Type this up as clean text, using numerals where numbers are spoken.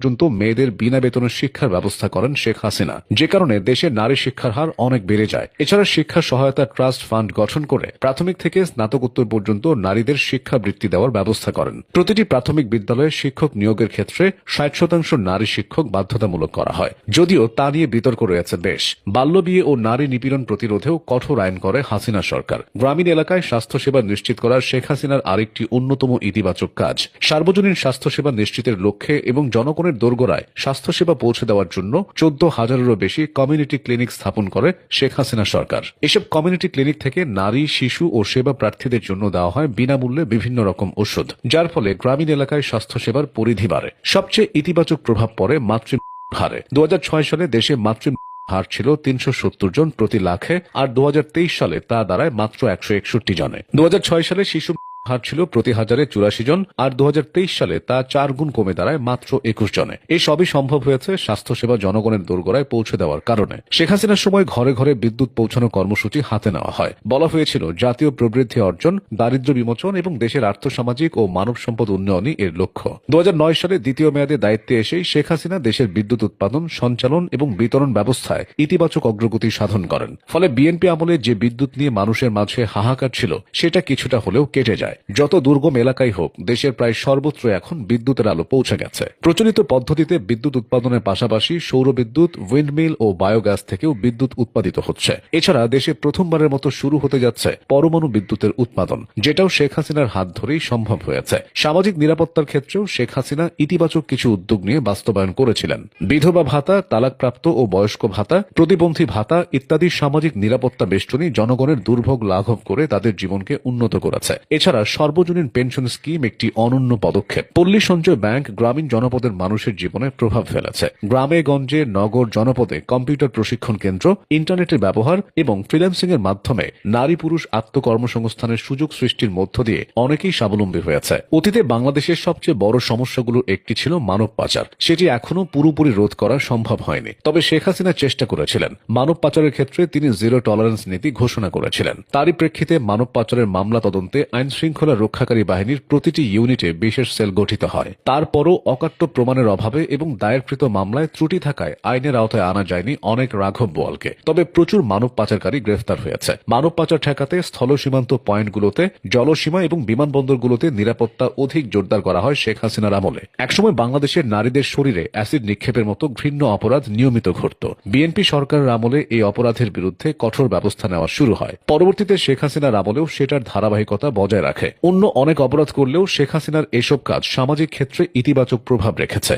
পর্যন্ত মেয়েদের বিনা বেতনের শিক্ষার ব্যবস্থা করেন শেখ হাসিনা, যে কারণে দেশে নারী শিক্ষার হার অনেক বেড়ে যায়। এছাড়া শিক্ষা সহায়তা ট্রাস্ট ফান্ড গঠন করে প্রাথমিক থেকে স্নাতকোত্তর পর্যন্ত নারীদের শিক্ষাবৃত্তি দেওয়ার ব্যবস্থা করেন। প্রতিটি প্রাথমিক বিদ্যালয়ে শিক্ষক নিয়োগের ক্ষেত্রে 60% নারী শিক্ষক বাধ্যতামূলক করা হয়, যদিও তা নিয়ে বিতর্ক রয়েছে বেশ। বাল্যবিয়ে ও নারী নিপীড়ন প্রতিরোধেও কঠোর আইন করে হাসিনা সরকার। গ্রামীণ এলাকায় স্বাস্থ্যসেবা নিশ্চিত করা শেখ হাসিনার আরেকটি অন্যতম ইতিবাচক কাজ। সার্বজনীন স্বাস্থ্যসেবা নিশ্চিতের লক্ষ্যে এবং জনগণের দোরগোড়ায় স্বাস্থ্যসেবা পৌঁছে দেওয়ার জন্য 14,000-এরও বেশি কমিউনিটি ক্লিনিক স্থাপন করে শেখ হাসিনা সরকার। এসব কমিউনিটি ক্লিনিক থেকে নারী, শিশু ও সেবা প্রার্থীদের জন্য দেওয়া হয় বিনামূল্যে বিভিন্ন রকম ওষুধ, যার ফলে গ্রামীণ এলাকায় স্বাস্থ্যসেবার পরিধি বাড়ে। সবচেয়ে ইতিবাচক প্রভাব পড়ে মাতৃমৃত্যুর হারে। 2006 সালে দেশে মাতৃমৃত্যুর হার ছিল 370 জন প্রতি লাখে, আর 2023 সালে তা দাঁড়ায় মাত্র 161 জনে। 2006 সালে শিশু হার ছিল প্রতি 1000-এ 84 জন, আর 2023 সালে তা 4 গুণ কমে দাঁড়ায় মাত্র 21 জনে। এই সবই সম্ভব হয়েছে স্বাস্থ্যসেবা জনগণের দোরগোড়ায় পৌঁছে দেওয়ার কারণে। শেখ হাসিনার সময় ঘরে ঘরে বিদ্যুৎ পৌঁছানো কর্মসূচি হাতে নেওয়া হয়। বলা হয়েছিল জাতীয় প্রবৃদ্ধি অর্জন, দারিদ্র্য বিমোচন এবং দেশের আর্থসামাজিক ও মানব সম্পদ উন্নয়নই এর লক্ষ্য। 2009 সালে দ্বিতীয় মেয়াদে দায়িত্বে এসেই শেখ হাসিনা দেশের বিদ্যুৎ উৎপাদন, সঞ্চালন এবং বিতরণ ব্যবস্থায় ইতিবাচক অগ্রগতি সাধন করেন। ফলে বিএনপি আমলে যে বিদ্যুৎ নিয়ে মানুষের মাঝে হাহাকার ছিল সেটা কিছুটা হলেও কেটে যায়। যত দুর্গম এলাকাই হোক, দেশের প্রায় সর্বত্র এখন বিদ্যুতের আলো পৌঁছে গেছে। প্রচলিত পদ্ধতিতে বিদ্যুৎ উৎপাদনের পাশাপাশি সৌরবিদ্যুৎ, উইন্ডমিল ও বায়োগ্যাস থেকেও বিদ্যুৎ উৎপাদিত হচ্ছে। এছাড়া দেশে প্রথমবারের মতো শুরু হতে যাচ্ছে পরমাণু বিদ্যুতের উৎপাদন, যেটাও শেখ হাসিনার হাত ধরেই সম্ভব হয়েছে। সামাজিক নিরাপত্তার ক্ষেত্রেও শেখ হাসিনা ইতিবাচক কিছু উদ্যোগ নিয়ে বাস্তবায়ন করেছিলেন। বিধবা ভাতা, তালাকপ্রাপ্ত ও বয়স্ক ভাতা, প্রতিবন্ধী ভাতা ইত্যাদি সামাজিক নিরাপত্তা বেষ্টনী জনগণের দুর্ভোগ লাঘব করে তাদের জীবনকে উন্নত করেছে। এছাড়া সর্বজনীন পেনশন স্কিম একটি অনন্য পদক্ষেপ। পল্লী সঞ্চয় ব্যাংক গ্রামীণ জনপদের মানুষের জীবনে প্রভাব ফেলেছে। গ্রামে গঞ্জে, নগর, জনপদে কম্পিউটার প্রশিক্ষণ কেন্দ্র, ইন্টারনেটের ব্যবহার এবং ফ্রিল্যান্সিং এর মাধ্যমে নারী পুরুষ আত্মকর্মসংস্থানের সুযোগ সৃষ্টির মধ্য দিয়ে অনেকেই স্বাবলম্বী হয়েছে। অতীতে বাংলাদেশের সবচেয়ে বড় সমস্যাগুলোর একটি ছিল মানব পাচার। সেটি এখনো পুরোপুরি রোধ করা সম্ভব হয়নি, তবে শেখ হাসিনা চেষ্টা করেছিলেন। মানব পাচারের ক্ষেত্রে তিনি জিরো টলারেন্স নীতি ঘোষণা করেছিলেন। তারই প্রেক্ষিতে মানব পাচারের মামলা তদন্তে আইন শৃঙ্খলা রক্ষাকারী বাহিনীর প্রতিটি ইউনিটে বিশেষ সেল গঠিত হয়। তারপরও অকাট্য প্রমাণের অভাবে এবং দায়েরকৃত মামলায় ত্রুটি থাকায় আইনের আওতায় আনা যায়নি অনেক রাঘব বোয়ালকে। তবে প্রচুর মানব পাচারকারী গ্রেফতার হয়েছে। মানব পাচার ঠেকাতে স্থল সীমান্ত পয়েন্টগুলোতে, জলসীমা এবং বিমানবন্দরগুলোতে নিরাপত্তা অধিক জোরদার করা হয় শেখ হাসিনার আমলে। একসময় বাংলাদেশের নারীদের শরীরে অ্যাসিড নিক্ষেপের মতো ঘৃণ্য অপরাধ নিয়মিত ঘটত। বিএনপি সরকারের আমলে এই অপরাধের বিরুদ্ধে কঠোর ব্যবস্থা নেওয়া শুরু হয়। পরবর্তীতে শেখ হাসিনার আমলেও সেটার ধারাবাহিকতা বজায় রাখে। অন্য অনেক অপরাধ করলেও শেখ হাসিনার এসব কাজ সামাজিক ক্ষেত্রে ইতিবাচক প্রভাব রেখেছে।